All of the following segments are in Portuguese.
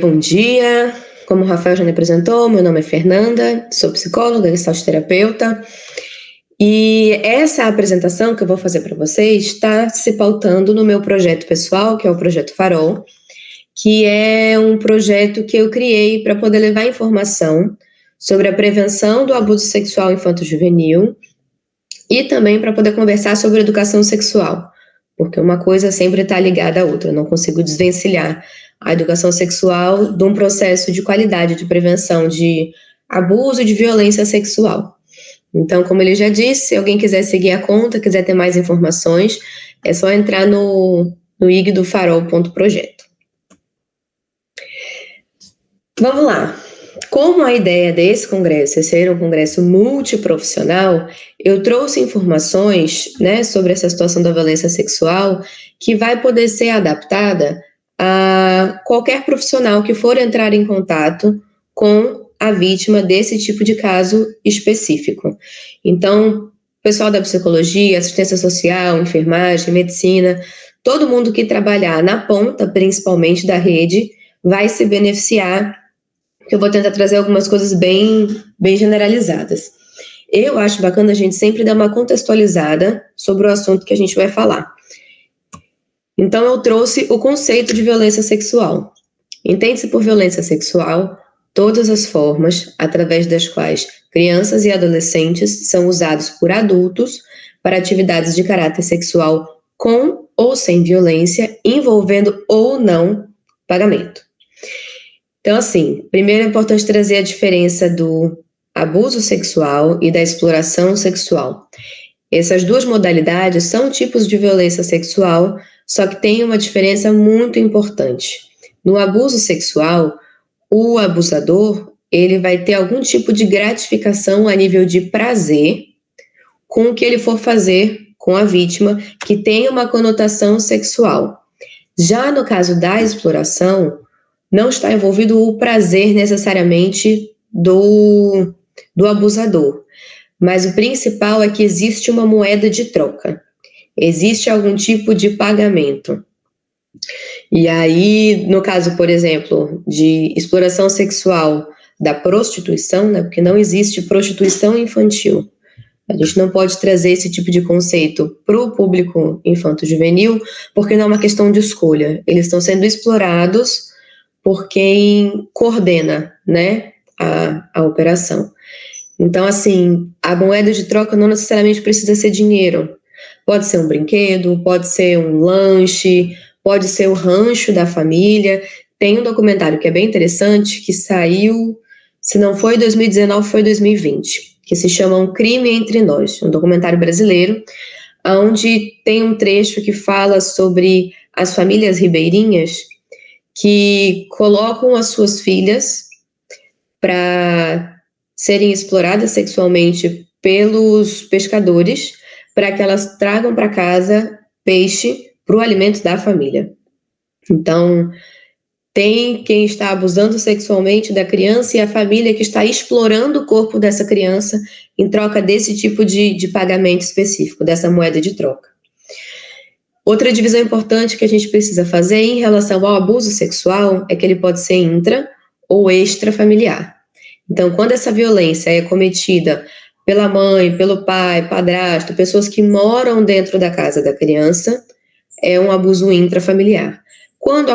Bom dia, como o Rafael já me apresentou, meu nome é Fernanda, sou psicóloga, gestalt terapeuta, e essa apresentação que eu vou fazer para vocês está se pautando no meu projeto pessoal, que é o Projeto Farol, que é um projeto que eu criei para poder levar informação sobre a prevenção do abuso sexual infanto-juvenil e também para poder conversar sobre educação sexual, porque uma coisa sempre está ligada à outra, eu não consigo desvencilhar a educação sexual de um processo de qualidade de prevenção de abuso e de violência sexual. Então, como ele já disse, se alguém quiser seguir a conta, quiser ter mais informações, é só entrar no IG do farol.projeto. Vamos lá. Como a ideia desse congresso é ser um congresso multiprofissional, eu trouxe informações, sobre essa situação da violência sexual que vai poder ser adaptada a qualquer profissional que for entrar em contato com a vítima desse tipo de caso específico. Então, pessoal da psicologia, assistência social, enfermagem, medicina, todo mundo que trabalhar na ponta, principalmente da rede, vai se beneficiar. Eu vou tentar trazer algumas coisas bem generalizadas. Eu acho bacana a gente sempre dar uma contextualizada sobre o assunto que a gente vai falar. Então, eu trouxe o conceito de violência sexual. Entende-se por violência sexual todas as formas através das quais crianças e adolescentes são usados por adultos para atividades de caráter sexual com ou sem violência, envolvendo ou não pagamento. Então, assim, primeiro é importante trazer a diferença do abuso sexual e da exploração sexual. Essas duas modalidades são tipos de violência sexual, só que tem uma diferença muito importante. No abuso sexual, o abusador, ele vai ter algum tipo de gratificação a nível de prazer com o que ele for fazer com a vítima, que tem uma conotação sexual. Já no caso da exploração, não está envolvido o prazer necessariamente do abusador, mas o principal é que existe uma moeda de troca, existe algum tipo de pagamento. E aí, no caso, por exemplo, de exploração sexual da prostituição, porque não existe prostituição infantil, a gente não pode trazer esse tipo de conceito para o público infanto-juvenil, porque não é uma questão de escolha, eles estão sendo explorados por quem coordena, a operação. Então, assim, a moeda de troca não necessariamente precisa ser dinheiro. Pode ser um brinquedo, pode ser um lanche, pode ser o rancho da família. Tem um documentário que é bem interessante, que saiu, se não foi 2019, foi 2020, que se chama Um Crime Entre Nós, um documentário brasileiro, onde tem um trecho que fala sobre as famílias ribeirinhas que colocam as suas filhas para serem exploradas sexualmente pelos pescadores, para que elas tragam para casa peixe para o alimento da família. Então, tem quem está abusando sexualmente da criança e a família que está explorando o corpo dessa criança em troca desse tipo de pagamento específico, dessa moeda de troca. Outra divisão importante que a gente precisa fazer em relação ao abuso sexual é que ele pode ser intra ou extrafamiliar. Então, quando essa violência é cometida pela mãe, pelo pai, padrasto, pessoas que moram dentro da casa da criança, é um abuso intrafamiliar. Quando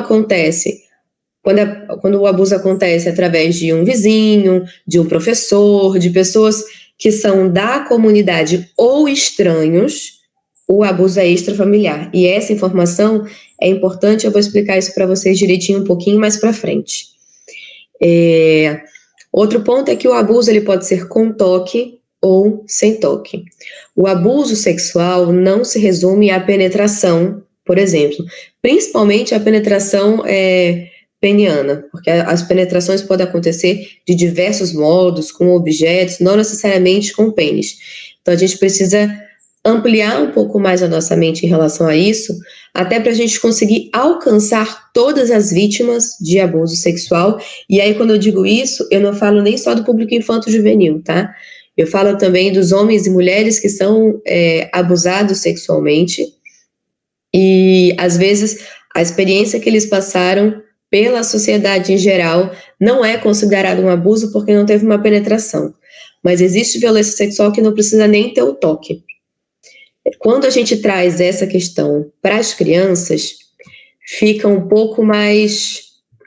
o abuso acontece através de um vizinho, de um professor, de pessoas que são da comunidade ou estranhos, o abuso é extrafamiliar. E essa informação é importante, eu vou explicar isso para vocês direitinho um pouquinho mais para frente. Outro ponto é que o abuso ele pode ser com toque ou sem toque. O abuso sexual não se resume à penetração, por exemplo, principalmente a penetração peniana, porque as penetrações podem acontecer de diversos modos, com objetos, não necessariamente com pênis. Então a gente precisa ampliar um pouco mais a nossa mente em relação a isso, até para a gente conseguir alcançar todas as vítimas de abuso sexual. E aí, quando eu digo isso, eu não falo nem só do público infanto-juvenil, tá? Eu falo também dos homens e mulheres que são abusados sexualmente e, às vezes, a experiência que eles passaram pela sociedade em geral, não é considerado um abuso porque não teve uma penetração. Mas existe violência sexual que não precisa nem ter o toque. Quando a gente traz essa questão para as crianças, fica um pouco mais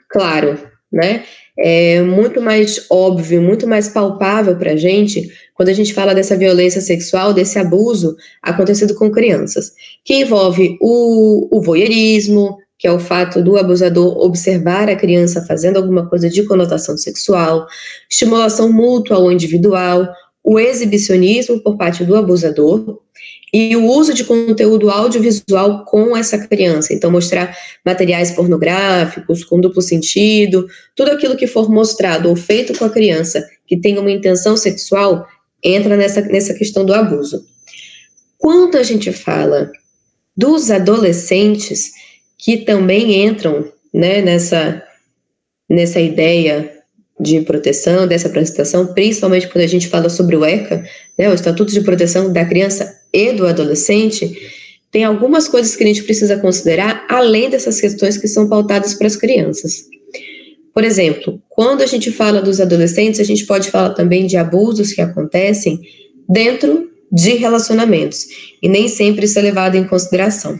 claro, né? É muito mais óbvio, muito mais palpável para a gente quando a gente fala dessa violência sexual, desse abuso acontecido com crianças, que envolve o voyeurismo, que é o fato do abusador observar a criança fazendo alguma coisa de conotação sexual, estimulação mútua ou individual, o exibicionismo por parte do abusador e o uso de conteúdo audiovisual com essa criança. Então, mostrar materiais pornográficos, com duplo sentido, tudo aquilo que for mostrado ou feito com a criança que tem uma intenção sexual, entra nessa questão do abuso. Quando a gente fala dos adolescentes, que também entram, né, nessa ideia de proteção, dessa prestação, principalmente quando a gente fala sobre o ECA, né, o Estatuto de Proteção da Criança e do Adolescente, tem algumas coisas que a gente precisa considerar, além dessas questões que são pautadas para as crianças. Por exemplo, quando a gente fala dos adolescentes, a gente pode falar também de abusos que acontecem dentro de relacionamentos, e nem sempre isso é levado em consideração.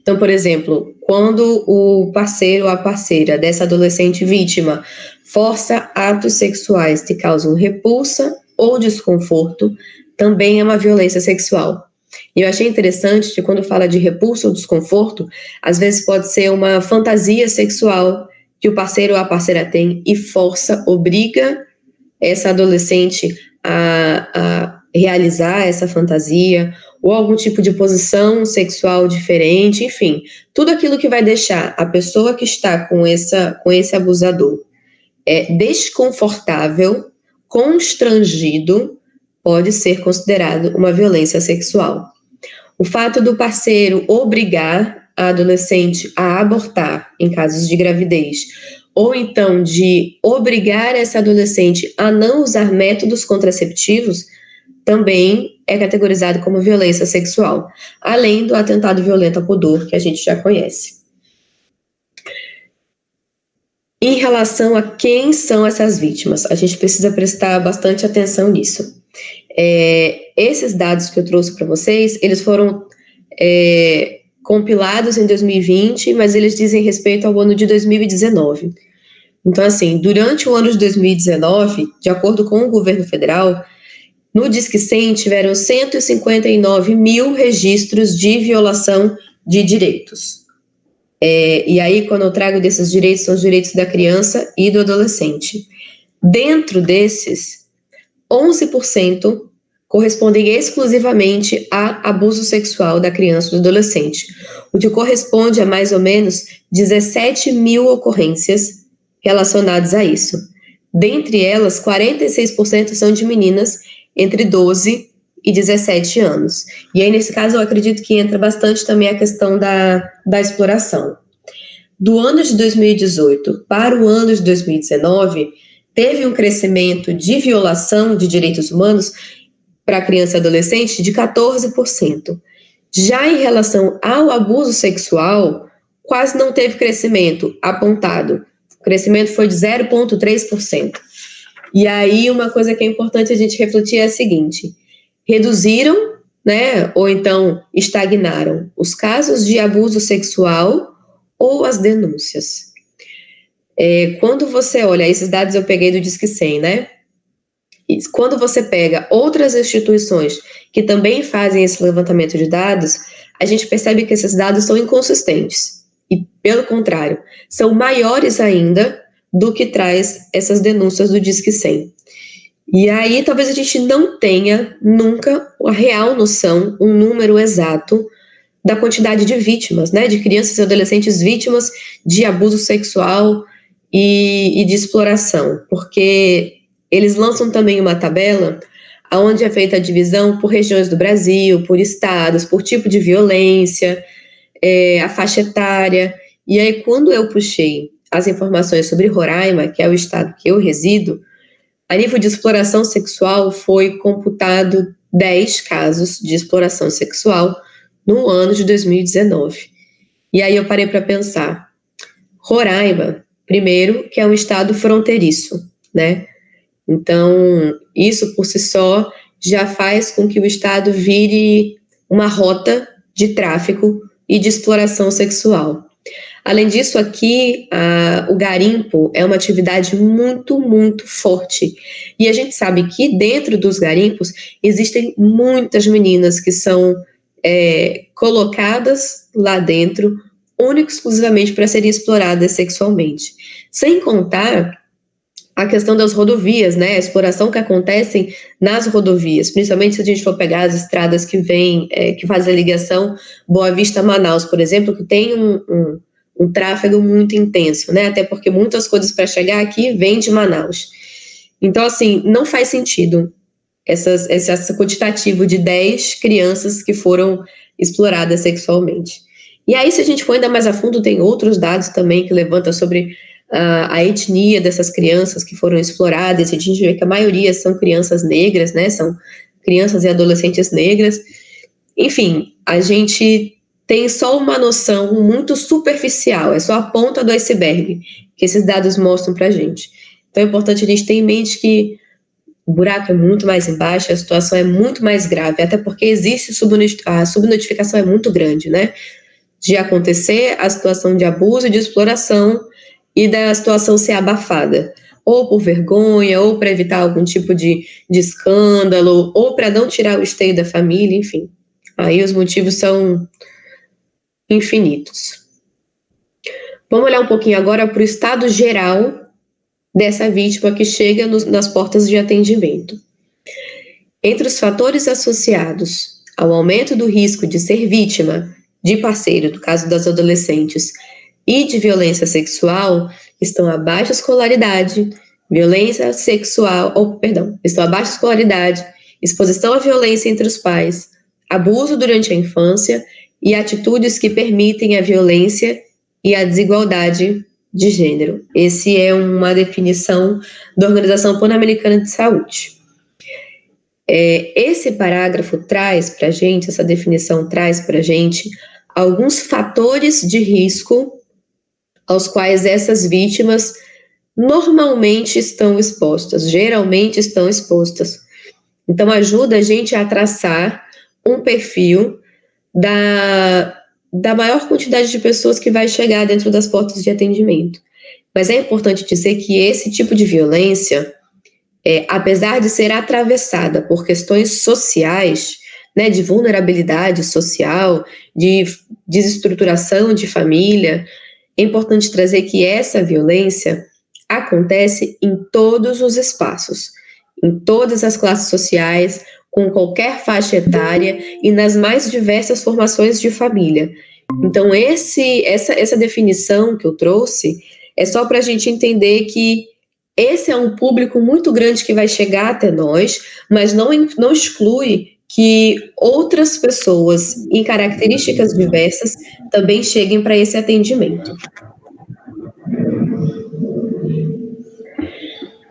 Então, por exemplo, quando o parceiro ou a parceira dessa adolescente vítima força atos sexuais que causam repulsa ou desconforto, também é uma violência sexual. E eu achei interessante que quando fala de repulsa ou desconforto, às vezes pode ser uma fantasia sexual que o parceiro ou a parceira tem e força, obriga essa adolescente a realizar essa fantasia, ou algum tipo de posição sexual diferente, enfim, tudo aquilo que vai deixar a pessoa que está com esse abusador desconfortável, constrangido, pode ser considerado uma violência sexual. O fato do parceiro obrigar a adolescente a abortar em casos de gravidez, ou então de obrigar essa adolescente a não usar métodos contraceptivos, também é categorizado como violência sexual, além do atentado violento ao pudor, que a gente já conhece. Em relação a quem são essas vítimas, a gente precisa prestar bastante atenção nisso. Esses dados que eu trouxe para vocês, eles foram compilados em 2020, mas eles dizem respeito ao ano de 2019. Então, assim, durante o ano de 2019, de acordo com o governo federal, no Disque 100 tiveram 159 mil registros de violação de direitos. E aí, quando eu trago desses direitos, são os direitos da criança e do adolescente. Dentro desses, 11% correspondem exclusivamente a abuso sexual da criança e do adolescente, o que corresponde a mais ou menos 17 mil ocorrências relacionadas a isso. Dentre elas, 46% são de meninas entre 12 e 17 anos. E aí, nesse caso, eu acredito que entra bastante também a questão da exploração. Do ano de 2018 para o ano de 2019, teve um crescimento de violação de direitos humanos para criança e adolescente de 14%. Já em relação ao abuso sexual, quase não teve crescimento apontado. O crescimento foi de 0,3%. E aí, uma coisa que é importante a gente refletir é a seguinte: reduziram, né, ou então estagnaram os casos de abuso sexual ou as denúncias. Quando você olha, esses dados eu peguei do Disque 100, né? E quando você pega outras instituições que também fazem esse levantamento de dados, a gente percebe que esses dados são inconsistentes. E, pelo contrário, são maiores ainda do que traz essas denúncias do Disque 100. E aí, talvez a gente não tenha nunca a real noção, um número exato da quantidade de vítimas, né, de crianças e adolescentes vítimas de abuso sexual e de exploração, porque eles lançam também uma tabela onde é feita a divisão por regiões do Brasil, por estados, por tipo de violência, a faixa etária. E aí, quando eu puxei as informações sobre Roraima, que é o estado que eu resido, a nível de exploração sexual foi computado 10 casos de exploração sexual no ano de 2019. E aí eu parei para pensar, Roraima, primeiro, que é um estado fronteiriço, né? Então, isso por si só já faz com que o estado vire uma rota de tráfico e de exploração sexual. Além disso, aqui, o garimpo é uma atividade muito, muito forte. E a gente sabe que dentro dos garimpos existem muitas meninas que são colocadas lá dentro, única e exclusivamente para serem exploradas sexualmente. Sem contar a questão das rodovias, né? A exploração que acontece nas rodovias, principalmente se a gente for pegar as estradas que que fazem a ligação Boa Vista-Manaus, por exemplo, que tem um tráfego muito intenso, né? Até porque muitas coisas para chegar aqui vêm de Manaus. Então, assim, não faz sentido esse quantitativo de 10 crianças que foram exploradas sexualmente. E aí, se a gente for ainda mais a fundo, tem outros dados também que levantam sobre a etnia dessas crianças que foram exploradas, e a gente vê que a maioria são crianças negras, né? São crianças e adolescentes negras. Enfim, a gente tem só uma noção muito superficial, é só a ponta do iceberg que esses dados mostram para a gente. Então é importante a gente ter em mente que o buraco é muito mais embaixo, a situação é muito mais grave, até porque existe a subnotificação é muito grande, né? De acontecer a situação de abuso e de exploração e da situação ser abafada, ou por vergonha, ou para evitar algum tipo de escândalo, ou para não tirar o esteio da família, enfim. Aí os motivos são infinitos. Vamos olhar um pouquinho agora para o estado geral dessa vítima que chega nas portas de atendimento. Entre os fatores associados ao aumento do risco de ser vítima de parceiro, no caso das adolescentes, e de violência sexual, estão a baixa escolaridade, exposição à violência entre os pais, abuso durante a infância e atitudes que permitem a violência e a desigualdade de gênero. Esse é uma definição da Organização Pan-Americana de Saúde. Esse parágrafo traz para a gente, essa definição traz para a gente alguns fatores de risco aos quais essas vítimas normalmente estão expostas, geralmente estão expostas. Então, ajuda a gente a traçar um perfil da maior quantidade de pessoas que vai chegar dentro das portas de atendimento. Mas é importante dizer que esse tipo de violência, apesar de ser atravessada por questões sociais, né, de vulnerabilidade social, de desestruturação de família, é importante trazer que essa violência acontece em todos os espaços, em todas as classes sociais, com qualquer faixa etária e nas mais diversas formações de família. Então, essa definição que eu trouxe é só para a gente entender que esse é um público muito grande que vai chegar até nós, mas não exclui que outras pessoas em características diversas também cheguem para esse atendimento.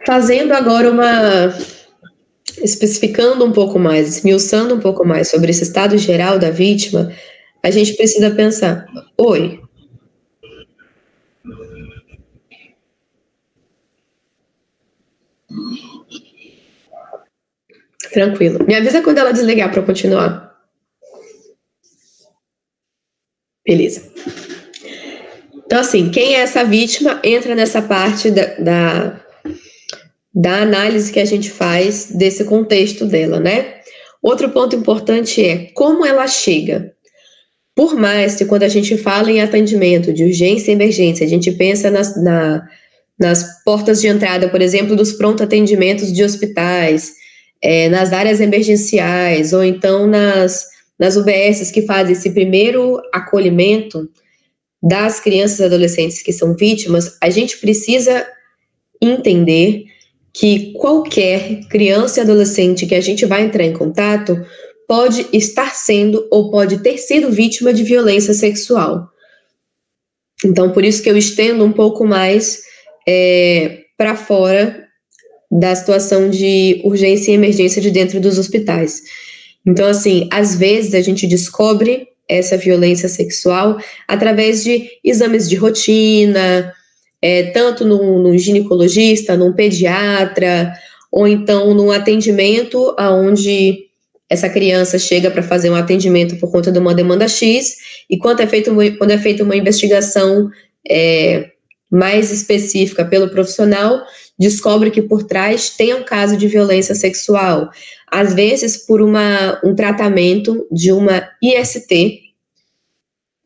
Fazendo agora especificando um pouco mais, esmiuçando um pouco mais sobre esse estado geral da vítima, a gente precisa pensar, oi. Tranquilo. Me avisa quando ela desligar para eu continuar. Beleza. Então, assim, quem é essa vítima entra nessa parte da análise que a gente faz desse contexto dela, né? Outro ponto importante é como ela chega. Por mais que quando a gente fala em atendimento de urgência e emergência, a gente pensa nas portas de entrada, por exemplo, dos pronto atendimentos de hospitais, nas áreas emergenciais, ou então nas UBSs que fazem esse primeiro acolhimento das crianças e adolescentes que são vítimas, a gente precisa entender que qualquer criança e adolescente que a gente vai entrar em contato pode estar sendo ou pode ter sido vítima de violência sexual. Então, por isso que eu estendo um pouco mais para fora da situação de urgência e emergência de dentro dos hospitais. Então, assim, às vezes a gente descobre essa violência sexual através de exames de rotina, tanto no ginecologista, num pediatra, ou então num atendimento onde essa criança chega para fazer um atendimento por conta de uma demanda X, e quando é feita uma investigação mais específica pelo profissional, descobre que por trás tem um caso de violência sexual. Às vezes, por um tratamento de uma IST,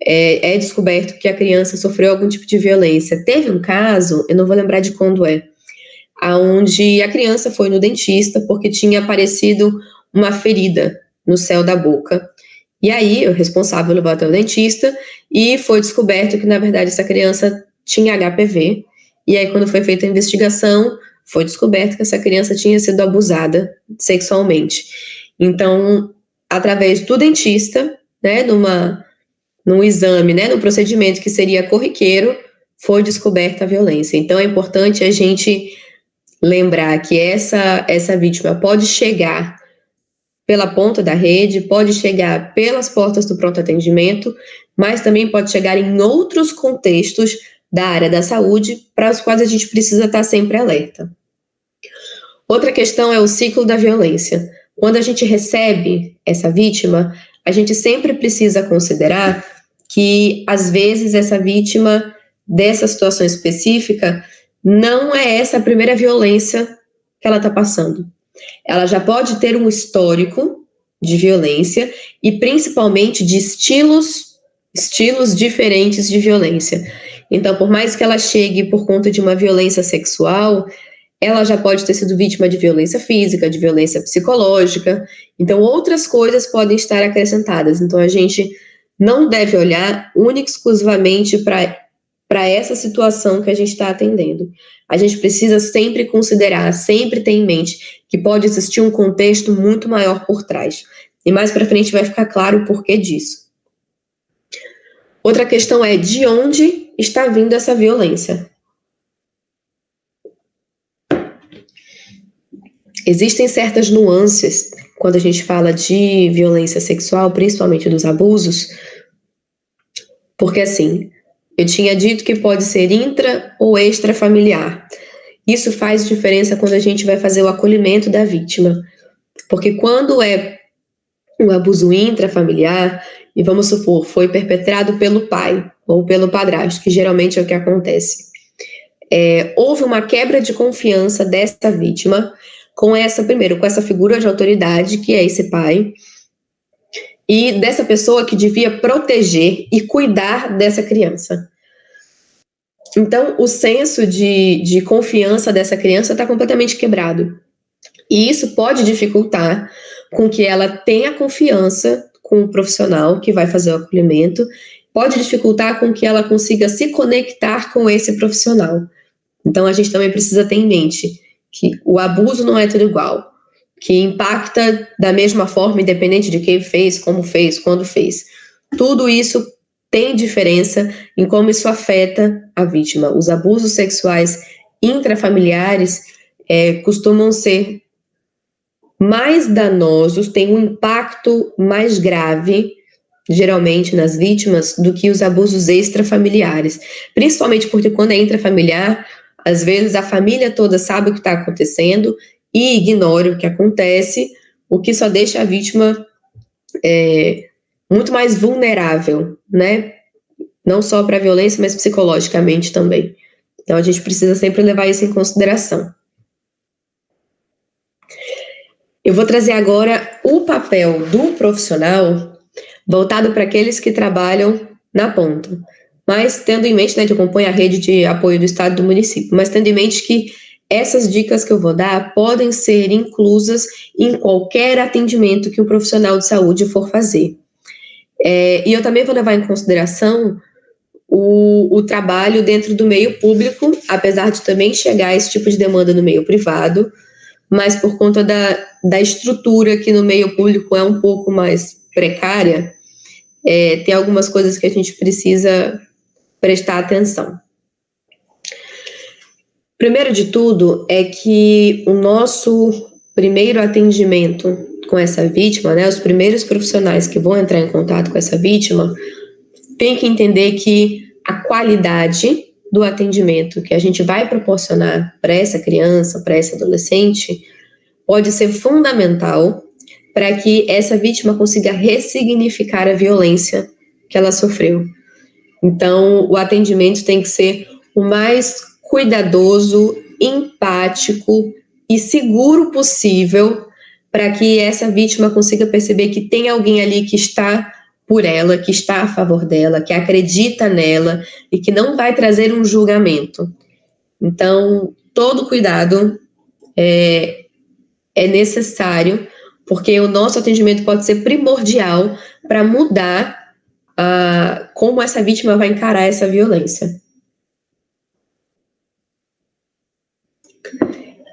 é descoberto que a criança sofreu algum tipo de violência. Teve um caso, eu não vou lembrar de quando onde a criança foi no dentista porque tinha aparecido uma ferida no céu da boca. E aí, o responsável levou até o dentista e foi descoberto que, na verdade, essa criança tinha HPV. E aí, quando foi feita a investigação, foi descoberto que essa criança tinha sido abusada sexualmente. Então, através do dentista, né, num exame, né, num procedimento que seria corriqueiro, foi descoberta a violência. Então, é importante a gente lembrar que essa vítima pode chegar pela ponta da rede, pode chegar pelas portas do pronto atendimento, mas também pode chegar em outros contextos da área da saúde, para os quais a gente precisa estar sempre alerta. Outra questão é o ciclo da violência. Quando a gente recebe essa vítima, a gente sempre precisa considerar que, às vezes, essa vítima dessa situação específica não é essa a primeira violência que ela está passando. Ela já pode ter um histórico de violência e, principalmente, de estilos diferentes de violência. Então, por mais que ela chegue por conta de uma violência sexual, ela já pode ter sido vítima de violência física, de violência psicológica. Então, outras coisas podem estar acrescentadas. Então, a gente não deve olhar única e exclusivamente para essa situação que a gente está atendendo. A gente precisa sempre considerar, sempre ter em mente que pode existir um contexto muito maior por trás. E mais para frente vai ficar claro o porquê disso. Outra questão é de onde está vindo essa violência. Existem certas nuances quando a gente fala de violência sexual, principalmente dos abusos, porque assim, eu tinha dito que pode ser intra ou extrafamiliar. Isso faz diferença quando a gente vai fazer o acolhimento da vítima, porque quando é um abuso intrafamiliar, e vamos supor, foi perpetrado pelo pai ou pelo padrasto, que geralmente é o que acontece. Houve uma quebra de confiança dessa vítima com essa figura de autoridade, que é esse pai, e dessa pessoa que devia proteger e cuidar dessa criança. Então, o senso de confiança dessa criança está completamente quebrado. E isso pode dificultar com que ela tenha confiança com o profissional que vai fazer o acolhimento, pode dificultar com que ela consiga se conectar com esse profissional. Então, a gente também precisa ter em mente que o abuso não é tudo igual, que impacta da mesma forma, independente de quem fez, como fez, quando fez. Tudo isso tem diferença em como isso afeta a vítima. Os abusos sexuais intrafamiliares costumam ser mais danosos, têm um impacto mais grave, geralmente nas vítimas, do que os abusos extrafamiliares. Principalmente porque quando é intrafamiliar, às vezes a família toda sabe o que está acontecendo e ignora o que acontece, o que só deixa a vítima muito mais vulnerável, né? Não só para a violência, mas psicologicamente também. Então a gente precisa sempre levar isso em consideração. Eu vou trazer agora o papel do profissional voltado para aqueles que trabalham na ponta, mas tendo em mente, né, que eu componho a rede de apoio do Estado e do município, mas tendo em mente que essas dicas que eu vou dar podem ser inclusas em qualquer atendimento que um profissional de saúde for fazer. E eu também vou levar em consideração o trabalho dentro do meio público, apesar de também chegar esse tipo de demanda no meio privado, mas por conta da estrutura que no meio público é um pouco mais precária, tem algumas coisas que a gente precisa prestar atenção. Primeiro de tudo é que o nosso primeiro atendimento com essa vítima, né, os primeiros profissionais que vão entrar em contato com essa vítima, tem que entender que a qualidade do atendimento que a gente vai proporcionar para essa criança, para essa adolescente, pode ser fundamental para que essa vítima consiga ressignificar a violência que ela sofreu. Então, o atendimento tem que ser o mais cuidadoso, empático e seguro possível para que essa vítima consiga perceber que tem alguém ali que está por ela, que está a favor dela, que acredita nela e que não vai trazer um julgamento. Então, todo cuidado é necessário, porque o nosso atendimento pode ser primordial para mudar como essa vítima vai encarar essa violência.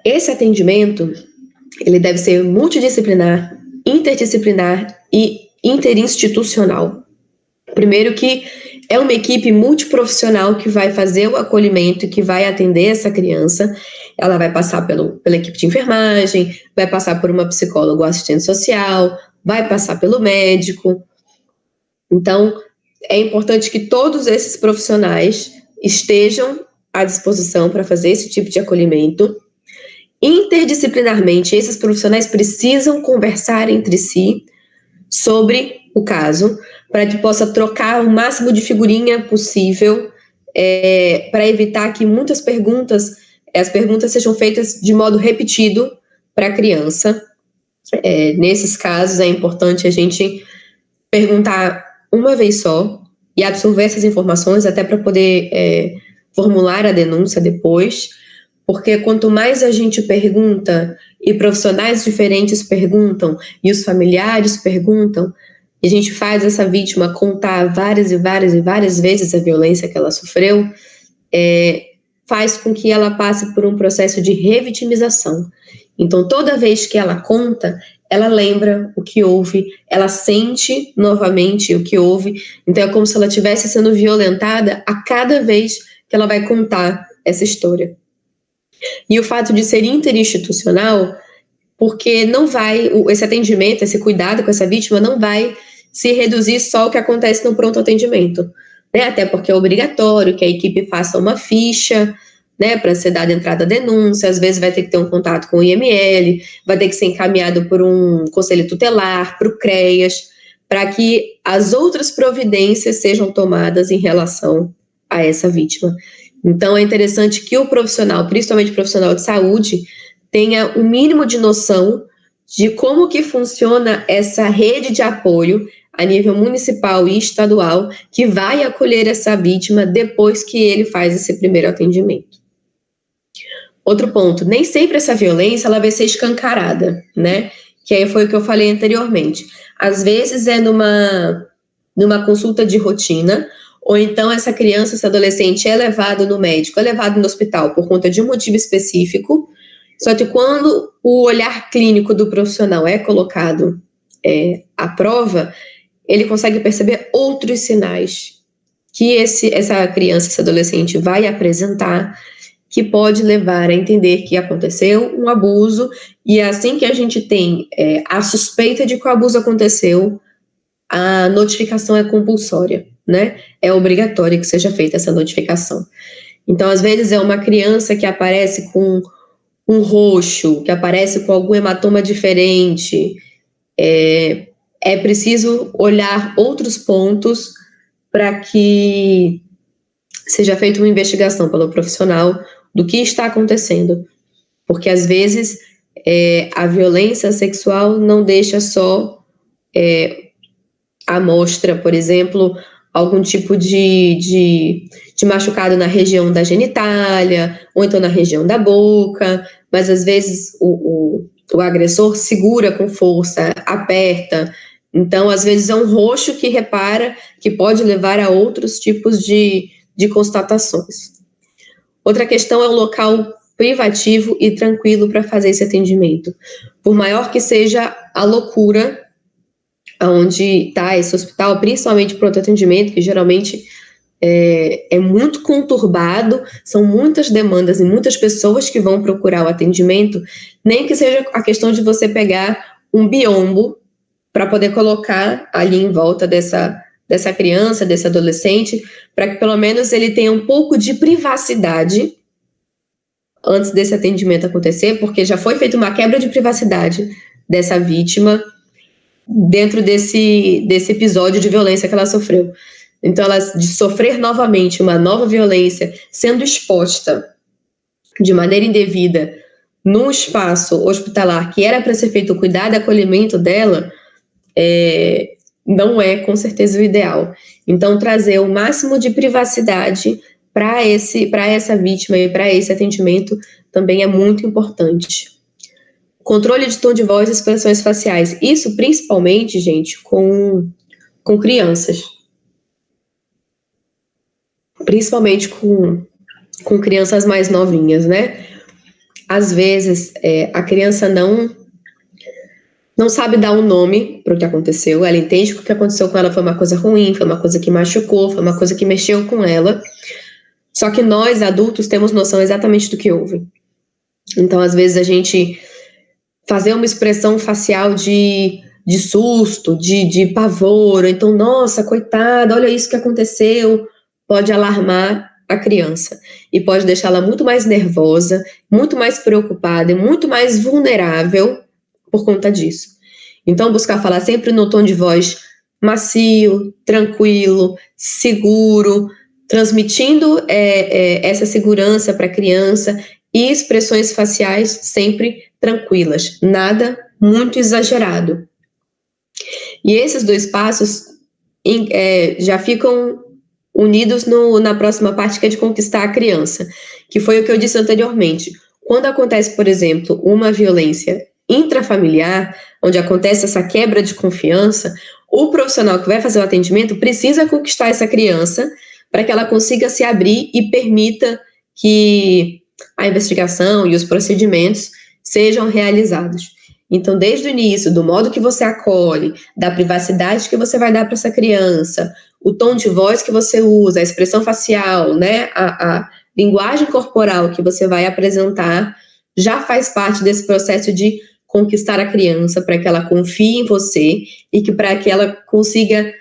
Esse atendimento, ele deve ser multidisciplinar, interdisciplinar e interinstitucional. Primeiro que é uma equipe multiprofissional que vai fazer o acolhimento e que vai atender essa criança. Ela vai passar pela equipe de enfermagem, vai passar por uma psicóloga ou assistente social, vai passar pelo médico. Então, é importante que todos esses profissionais estejam à disposição para fazer esse tipo de acolhimento. Interdisciplinarmente, esses profissionais precisam conversar entre si sobre o caso, para que possa trocar o máximo de figurinha possível, para evitar que muitas perguntas, as perguntas sejam feitas de modo repetido para a criança. Nesses casos, é importante a gente perguntar uma vez só e absorver essas informações até para poder formular a denúncia depois, porque quanto mais a gente pergunta e profissionais diferentes perguntam e os familiares perguntam, e a gente faz essa vítima contar várias e várias e várias vezes a violência que ela sofreu, faz com que ela passe por um processo de revitimização. Então, toda vez que ela conta, ela lembra o que houve, ela sente novamente o que houve. Então, é como se ela estivesse sendo violentada a cada vez que ela vai contar essa história. E o fato de ser interinstitucional, porque não vai, esse atendimento, esse cuidado com essa vítima não vai se reduzir só ao que acontece no pronto atendimento, né? Até porque é obrigatório que a equipe faça uma ficha, né, para ser dada entrada à denúncia, às vezes vai ter que ter um contato com o IML, vai ter que ser encaminhado por um conselho tutelar, para o CREAS, para que as outras providências sejam tomadas em relação a essa vítima. Então, é interessante que o profissional, principalmente o profissional de saúde, tenha o mínimo de noção de como que funciona essa rede de apoio a nível municipal e estadual que vai acolher essa vítima depois que ele faz esse primeiro atendimento. Outro ponto, nem sempre essa violência ela vai ser escancarada, né? Que aí foi o que eu falei anteriormente. Às vezes é numa consulta de rotina, ou então essa criança, esse adolescente é levado no médico, é levado no hospital por conta de um motivo específico, só que quando o olhar clínico do profissional é colocado à prova, ele consegue perceber outros sinais que essa criança, esse adolescente vai apresentar, que pode levar a entender que aconteceu um abuso, e assim que a gente tem a suspeita de que o abuso aconteceu, a notificação é compulsória, né? É obrigatório que seja feita essa notificação. Então, às vezes, é uma criança que aparece com um roxo, que aparece com algum hematoma diferente. É preciso olhar outros pontos para que seja feita uma investigação pelo profissional do que está acontecendo. Porque, às vezes, a violência sexual não deixa só a mostra, por exemplo, algum tipo de machucado na região da genitália, ou então na região da boca, mas às vezes o agressor segura com força, aperta. Então, às vezes é um roxo que repara, que pode levar a outros tipos de constatações. Outra questão é o local privativo e tranquilo para fazer esse atendimento. Por maior que seja a loucura onde está esse hospital, principalmente para o atendimento, que geralmente é muito conturbado, são muitas demandas e muitas pessoas que vão procurar o atendimento, nem que seja a questão de você pegar um biombo para poder colocar ali em volta dessa criança, desse adolescente, para que pelo menos ele tenha um pouco de privacidade antes desse atendimento acontecer, porque já foi feita uma quebra de privacidade dessa vítima dentro desse episódio de violência que ela sofreu. Então, ela de sofrer novamente uma nova violência, sendo exposta de maneira indevida num espaço hospitalar que era para ser feito o cuidado e acolhimento dela, não é com certeza o ideal. Então, trazer o máximo de privacidade para essa vítima e para esse atendimento também é muito importante. Controle de tom de voz e expressões faciais. Isso principalmente, gente, com crianças. Principalmente com crianças mais novinhas, né? Às vezes, a criança não sabe dar um nome para o que aconteceu. Ela entende que o que aconteceu com ela foi uma coisa ruim, foi uma coisa que machucou, foi uma coisa que mexeu com ela. Só que nós, adultos, temos noção exatamente do que houve. Então, às vezes, a gente fazer uma expressão facial de susto, de pavor, ou então, nossa, coitada, olha isso que aconteceu, pode alarmar a criança e pode deixá-la muito mais nervosa, muito mais preocupada e muito mais vulnerável por conta disso. Então, buscar falar sempre no tom de voz macio, tranquilo, seguro, transmitindo essa segurança para a criança e expressões faciais sempre tranquilas, nada muito exagerado. E esses 2 passos já ficam unidos na próxima parte, que é de conquistar a criança, que foi o que eu disse anteriormente. Quando acontece, por exemplo, uma violência intrafamiliar, onde acontece essa quebra de confiança, o profissional que vai fazer o atendimento precisa conquistar essa criança para que ela consiga se abrir e permita que a investigação e os procedimentos sejam realizados. Então, desde o início, do modo que você acolhe, da privacidade que você vai dar para essa criança, o tom de voz que você usa, a expressão facial, né, a linguagem corporal que você vai apresentar, já faz parte desse processo de conquistar a criança para que ela confie em você e que para que ela consiga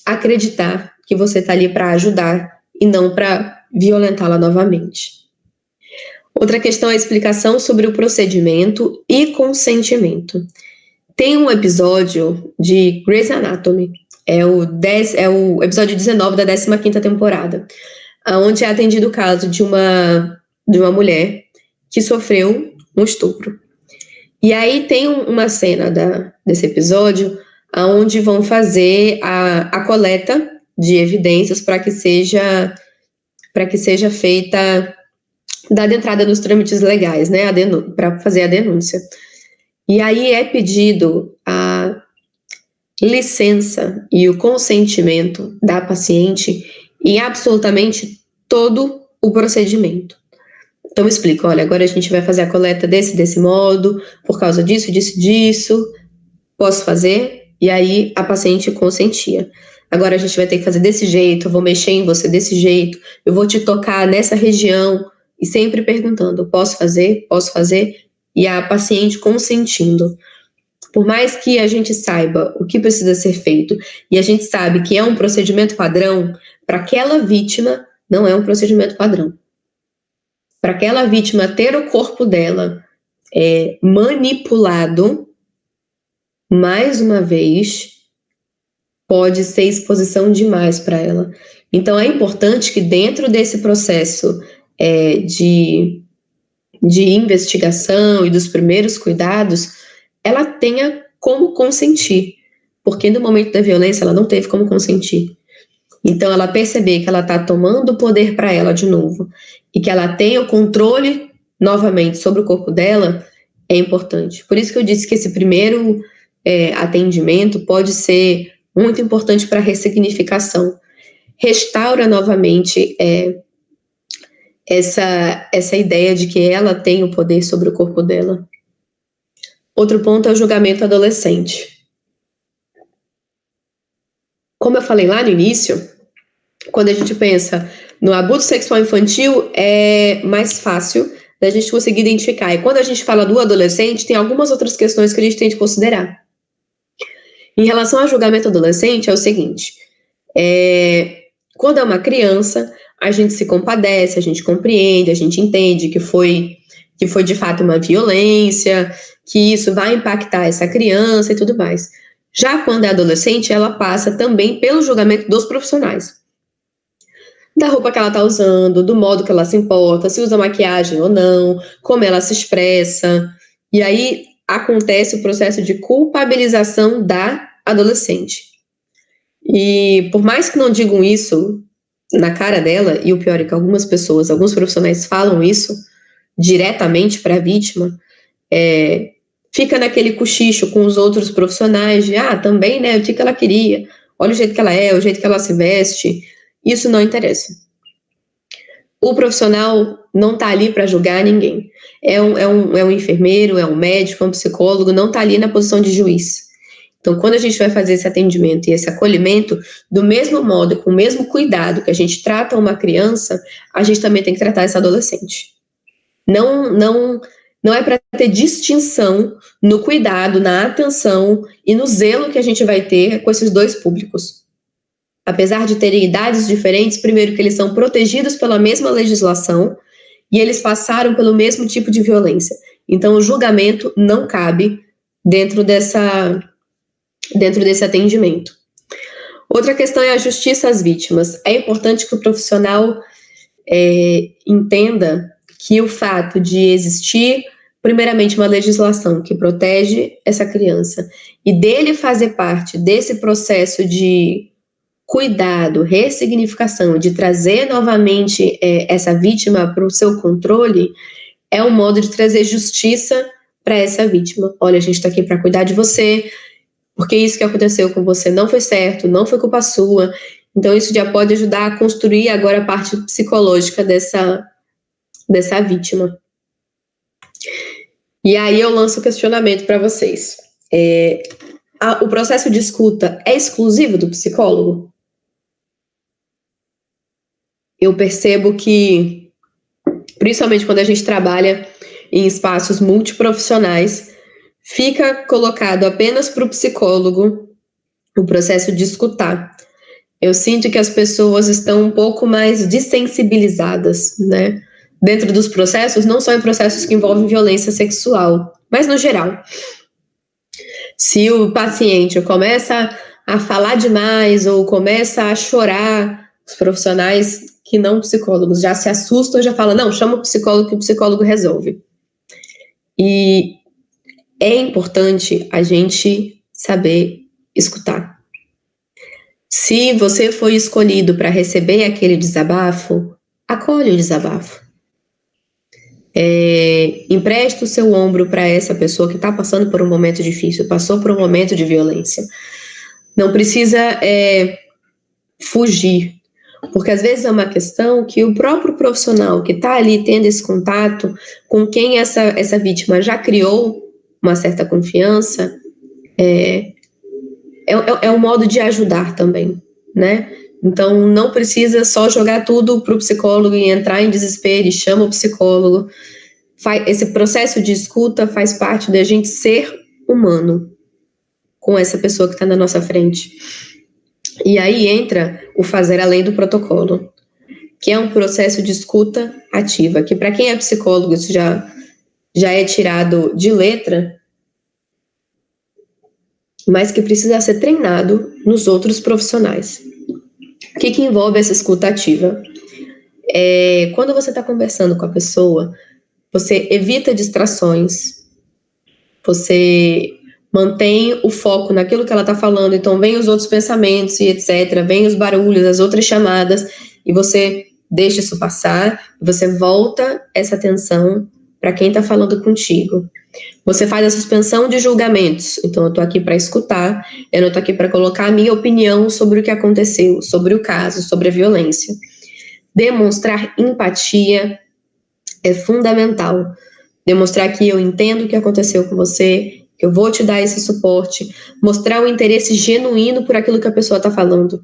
acreditar que você está ali para ajudar e não para violentá-la novamente. Outra questão é a explicação sobre o procedimento e consentimento. Tem um episódio de Grey's Anatomy, é o episódio 19 da 15ª temporada, onde é atendido o caso de uma mulher que sofreu um estupro. E aí tem uma cena desse episódio onde vão fazer a coleta de evidências para que seja feita, dada entrada nos trâmites legais, né, para fazer a denúncia. E aí é pedido a licença e o consentimento da paciente em absolutamente todo o procedimento. Então explica, olha, agora a gente vai fazer a coleta desse modo, por causa disso, posso fazer? E aí a paciente consentia. Agora a gente vai ter que fazer desse jeito, eu vou mexer em você desse jeito, eu vou te tocar nessa região, e sempre perguntando, posso fazer? Posso fazer? E a paciente consentindo. Por mais que a gente saiba o que precisa ser feito, e a gente sabe que é um procedimento padrão, para aquela vítima não é um procedimento padrão. Para aquela vítima ter o corpo dela manipulado, mais uma vez, pode ser exposição demais para ela. Então é importante que dentro desse processo de investigação e dos primeiros cuidados, ela tenha como consentir, porque no momento da violência ela não teve como consentir. Então ela perceber que ela está tomando o poder para ela de novo e que ela tenha o controle novamente sobre o corpo dela é importante. Por isso que eu disse que esse primeiro atendimento pode ser muito importante para a ressignificação. Restaura novamente essa ideia de que ela tem o poder sobre o corpo dela. Outro ponto é o julgamento adolescente. Como eu falei lá no início, quando a gente pensa no abuso sexual infantil, é mais fácil da gente conseguir identificar. E quando a gente fala do adolescente, tem algumas outras questões que a gente tem de considerar. Em relação ao julgamento adolescente, é o seguinte, quando é uma criança, a gente se compadece, a gente compreende, a gente entende que foi de fato uma violência, que isso vai impactar essa criança e tudo mais. Já quando é adolescente, ela passa também pelo julgamento dos profissionais. Da roupa que ela está usando, do modo que ela se importa, se usa maquiagem ou não, como ela se expressa. E aí acontece o processo de culpabilização da adolescente. E por mais que não digam isso na cara dela, e o pior é que alguns profissionais falam isso diretamente para a vítima, fica naquele cochicho com os outros profissionais de, também, né, o que ela queria, olha o jeito que ela é, o jeito que ela se veste, isso não interessa. O profissional não está ali para julgar ninguém, é um enfermeiro, é um médico, é um psicólogo, não está ali na posição de juiz. Então, quando a gente vai fazer esse atendimento e esse acolhimento, do mesmo modo, com o mesmo cuidado que a gente trata uma criança, a gente também tem que tratar essa adolescente. Não é para ter distinção no cuidado, na atenção e no zelo que a gente vai ter com esses dois públicos. Apesar de terem idades diferentes, primeiro que eles são protegidos pela mesma legislação e eles passaram pelo mesmo tipo de violência. Então, o julgamento não cabe dentro desse atendimento. Outra questão é a justiça às vítimas. É importante que o profissional entenda que o fato de existir, primeiramente, uma legislação que protege essa criança e dele fazer parte desse processo de cuidado, ressignificação, de trazer novamente essa vítima para o seu controle, é um modo de trazer justiça para essa vítima. Olha, a gente está aqui para cuidar de você, porque isso que aconteceu com você não foi certo, não foi culpa sua. Então, isso já pode ajudar a construir agora a parte psicológica dessa vítima. E aí eu lanço o questionamento para vocês. O processo de escuta é exclusivo do psicólogo? Eu percebo que, principalmente quando a gente trabalha em espaços multiprofissionais, fica colocado apenas para o psicólogo o processo de escutar. Eu sinto que as pessoas estão um pouco mais dessensibilizadas, né? Dentro dos processos, não só em processos que envolvem violência sexual, mas no geral. Se o paciente começa a falar demais ou começa a chorar, os profissionais que não psicólogos já se assustam e já falam, não, chama o psicólogo que o psicólogo resolve. E é importante a gente saber escutar. Se você foi escolhido para receber aquele desabafo, acolhe o desabafo. Empreste o seu ombro para essa pessoa que está passando por um momento difícil, passou por um momento de violência. Não precisa fugir, porque às vezes é uma questão que o próprio profissional que está ali tendo esse contato com quem essa vítima já criou uma certa confiança, é um modo de ajudar também, né? Então, não precisa só jogar tudo para o psicólogo e entrar em desespero e chama o psicólogo. Esse processo de escuta faz parte da gente ser humano com essa pessoa que está na nossa frente. E aí entra o fazer além do protocolo, que é um processo de escuta ativa, que para quem é psicólogo isso já é tirado de letra, mas que precisa ser treinado nos outros profissionais. O que envolve essa escuta ativa? Quando você está conversando com a pessoa, você evita distrações, você mantém o foco naquilo que ela está falando, então vem os outros pensamentos e etc., vem os barulhos, as outras chamadas, e você deixa isso passar, você volta essa atenção para quem está falando contigo. Você faz a suspensão de julgamentos, então eu estou aqui para escutar, eu não estou aqui para colocar a minha opinião sobre o que aconteceu, sobre o caso, sobre a violência. Demonstrar empatia é fundamental. Demonstrar que eu entendo o que aconteceu com você, que eu vou te dar esse suporte, mostrar um interesse genuíno por aquilo que a pessoa está falando.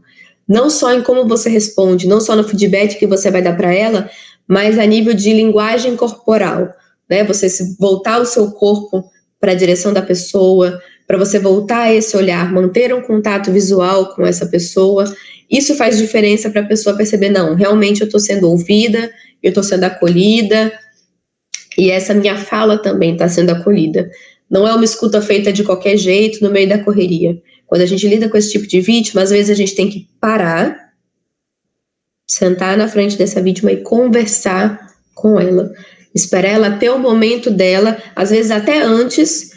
Não só em como você responde, não só no feedback que você vai dar para ela, mas a nível de linguagem corporal, né? Você voltar o seu corpo para a direção da pessoa, para você voltar a esse olhar, manter um contato visual com essa pessoa. Isso faz diferença para a pessoa perceber, não, realmente eu estou sendo ouvida, eu estou sendo acolhida, e essa minha fala também está sendo acolhida. Não é uma escuta feita de qualquer jeito, no meio da correria. Quando a gente lida com esse tipo de vítima, às vezes a gente tem que parar, sentar na frente dessa vítima e conversar com ela. Esperar ela ter o momento dela, às vezes até antes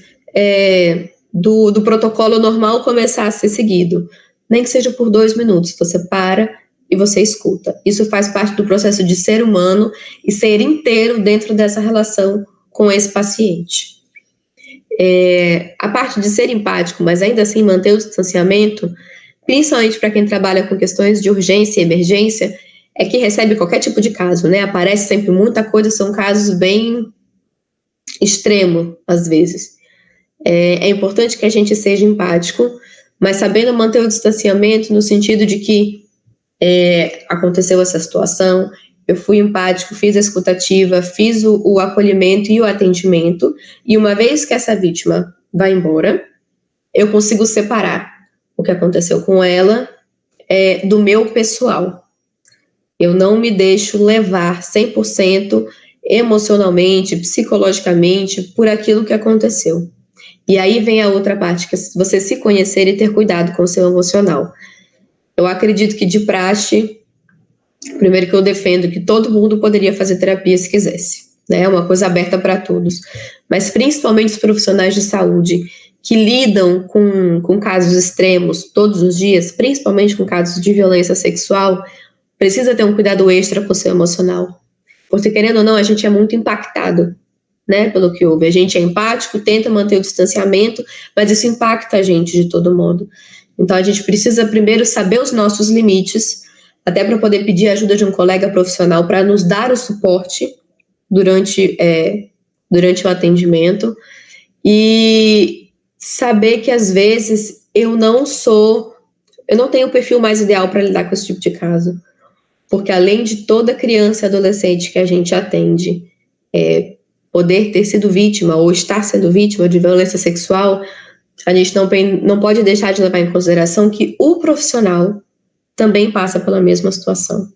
do protocolo normal começar a ser seguido. Nem que seja por 2 minutos, você para e você escuta. Isso faz parte do processo de ser humano e ser inteiro dentro dessa relação com esse paciente. A parte de ser empático, mas ainda assim manter o distanciamento, principalmente para quem trabalha com questões de urgência e emergência, é que recebe qualquer tipo de caso, né? Aparece sempre muita coisa, são casos bem extremos, às vezes. É importante que a gente seja empático, mas sabendo manter o distanciamento no sentido de que aconteceu essa situação, eu fui empático, fiz a escutativa, fiz o acolhimento e o atendimento, e uma vez que essa vítima vai embora, eu consigo separar o que aconteceu com ela do meu pessoal. Eu não me deixo levar 100% emocionalmente, psicologicamente, por aquilo que aconteceu. E aí vem a outra parte, que é você se conhecer e ter cuidado com o seu emocional. Eu acredito que de praxe, primeiro que eu defendo que todo mundo poderia fazer terapia se quisesse, né? É uma coisa aberta para todos. Mas principalmente os profissionais de saúde que lidam com casos extremos todos os dias, principalmente com casos de violência sexual, precisa ter um cuidado extra com o seu emocional. Porque, querendo ou não, a gente é muito impactado, né, pelo que houve. A gente é empático, tenta manter o distanciamento, mas isso impacta a gente de todo modo. Então, a gente precisa primeiro saber os nossos limites, até para poder pedir a ajuda de um colega profissional para nos dar o suporte durante o atendimento, e saber que, às vezes, eu não tenho o perfil mais ideal para lidar com esse tipo de caso. Porque além de toda criança e adolescente que a gente atende poder ter sido vítima ou estar sendo vítima de violência sexual, a gente não pode deixar de levar em consideração que o profissional também passa pela mesma situação.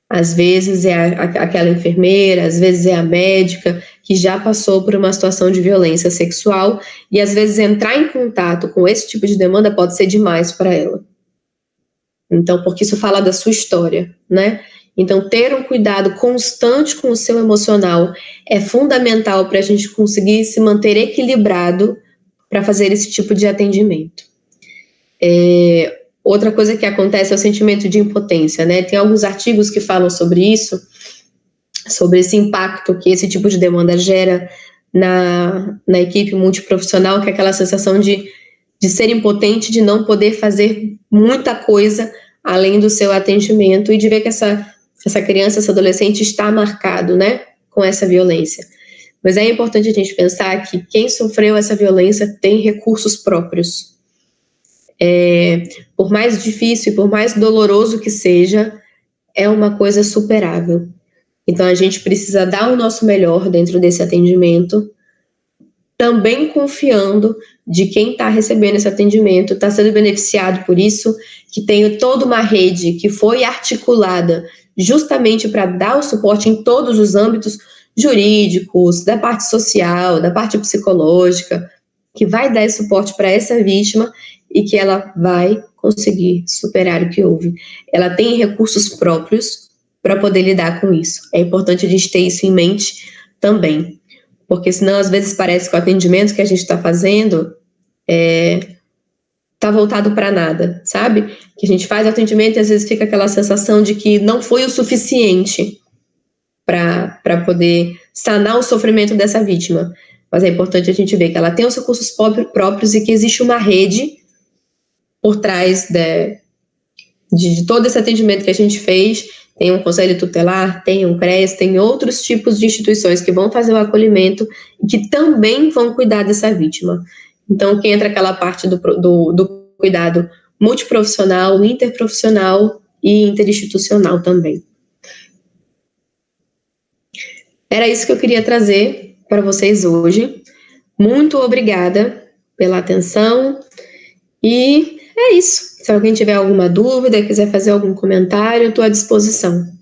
Às vezes é aquela enfermeira, às vezes é a médica que já passou por uma situação de violência sexual, e às vezes entrar em contato com esse tipo de demanda pode ser demais para ela. Então, porque isso fala da sua história, né? Então, ter um cuidado constante com o seu emocional é fundamental para a gente conseguir se manter equilibrado para fazer esse tipo de atendimento. Outra coisa que acontece é o sentimento de impotência, né? Tem alguns artigos que falam sobre isso, sobre esse impacto que esse tipo de demanda gera na equipe multiprofissional, que é aquela sensação de ser impotente, de não poder fazer muita coisa além do seu atendimento, e de ver que essa criança, esse adolescente está marcado, né, com essa violência. Mas é importante a gente pensar que quem sofreu essa violência tem recursos próprios. Por mais difícil e por mais doloroso que seja, é uma coisa superável. Então a gente precisa dar o nosso melhor dentro desse atendimento, também confiando de quem está recebendo esse atendimento, está sendo beneficiado por isso, que tem toda uma rede que foi articulada justamente para dar o suporte em todos os âmbitos jurídicos, da parte social, da parte psicológica, que vai dar esse suporte para essa vítima e que ela vai conseguir superar o que houve. Ela tem recursos próprios para poder lidar com isso. É importante a gente ter isso em mente também. Porque senão, às vezes, parece que o atendimento que a gente está fazendo está voltado para nada, sabe? Que a gente faz o atendimento e às vezes fica aquela sensação de que não foi o suficiente para poder sanar o sofrimento dessa vítima. Mas é importante a gente ver que ela tem os recursos próprios e que existe uma rede por trás de todo esse atendimento que a gente fez. Tem um conselho tutelar, tem um CREAS, tem outros tipos de instituições que vão fazer o acolhimento e que também vão cuidar dessa vítima. Então, que entra aquela parte do cuidado multiprofissional, interprofissional e interinstitucional também. Era isso que eu queria trazer para vocês hoje. Muito obrigada pela atenção e é isso. Se alguém tiver alguma dúvida, quiser fazer algum comentário, estou à disposição.